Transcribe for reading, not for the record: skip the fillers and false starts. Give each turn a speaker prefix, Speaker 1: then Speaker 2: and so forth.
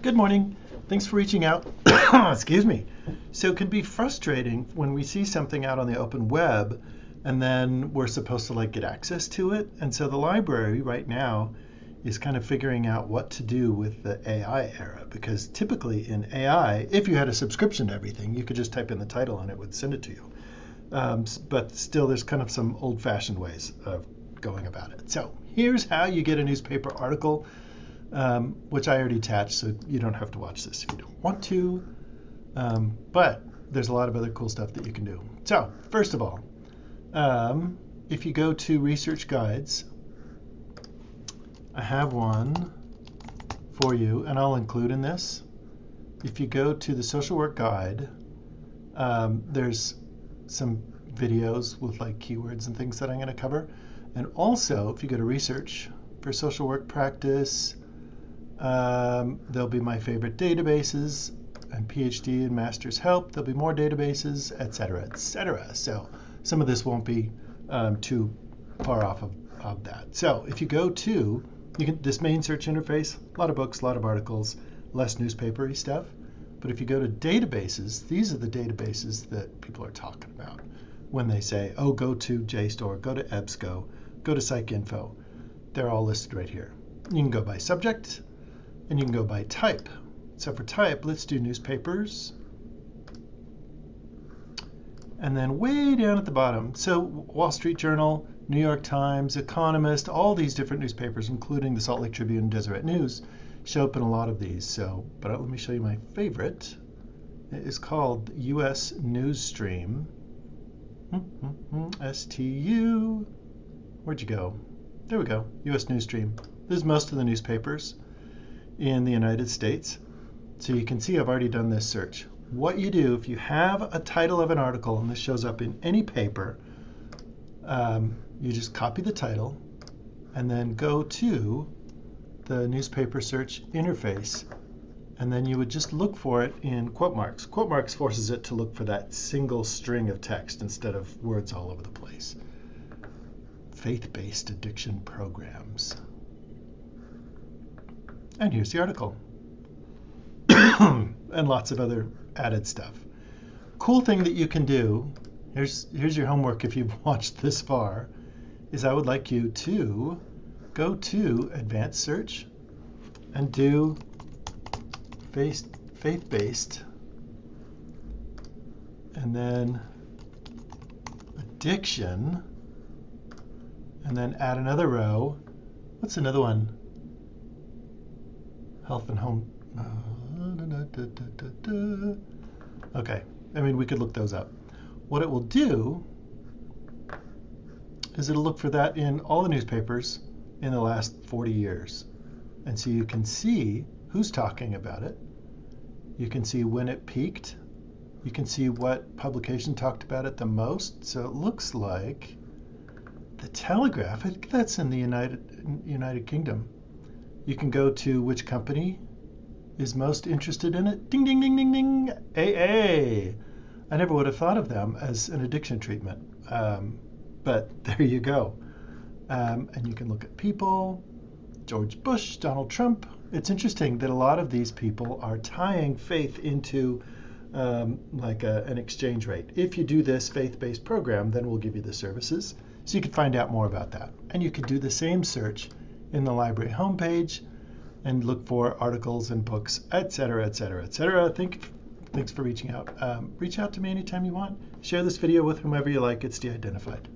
Speaker 1: Good morning. Thanks for reaching out. Excuse me. So it can be frustrating when we see something out on the open web and then we're supposed to get access to it. And so the library right now is kind of figuring out what to do with the AI era, because typically in AI, if you had a subscription to everything, you could just type in the title and it would send it to you. But still, there's kind of some old-fashioned ways of going about it. So here's how you get a newspaper article, which I already attached, so you don't have to watch this if you don't want to. But there's a lot of other cool stuff that you can do. So first of all, if you go to research guides, I have one for you, and I'll include in this. If you go to the social work guide, there's some videos with keywords and things that I'm going to cover. And also, if you go to research for social work practice, there'll be my favorite databases and PhD and master's help. There'll be more databases, etc., etc. So some of this won't be too far off of that. So if you go to this main search interface, a lot of books, a lot of articles, less newspapery stuff. But if you go to databases, these are the databases that people are talking about when they say, oh, go to JSTOR, go to EBSCO, go to PsycInfo. They're all listed right here. You can go by subject, and you can go by type. So for type, let's do newspapers. And then way down at the bottom, so Wall Street Journal, New York Times, Economist, all these different newspapers, including the Salt Lake Tribune and Deseret News, show up in a lot of these. So, but let me show you my favorite. It is called US Newsstream. STU. Where'd you go? There we go. US Newsstream. This is most of the newspapers in the United States. So you can see I've already done this search. What you do if you have a title of an article, and this shows up in any paper, you just copy the title and then go to the newspaper search interface, and then you would just look for it in quote marks. Quote marks forces it to look for that single string of text instead of words all over the place. Faith-based addiction programs. And here's the article. And lots of other added stuff. Cool thing that you can do, here's your homework if you've watched this far, is I would like you to go to advanced search and do faith-based, and then addiction, and then add another row. What's another one? Health and home. Okay, I mean, we could look those up. What it will do is it'll look for that in all the newspapers in the last 40 years. And so you can see who's talking about it. You can see when it peaked. You can see what publication talked about it the most. So it looks like the Telegraph, I think that's in the United Kingdom. You can go to which company is most interested in it. Ding, ding, ding, ding, ding. AA. I never would have thought of them as an addiction treatment. But there you go. And you can look at people, George Bush, Donald Trump. It's interesting that a lot of these people are tying faith into an exchange rate. If you do this faith-based program, then we'll give you the services. So you can find out more about that. And you could do the same search in the library homepage and look for articles and books, etc., etc., etc. Thanks for reaching out. Reach out to me anytime you want. Share this video with whomever you like. It's de-identified.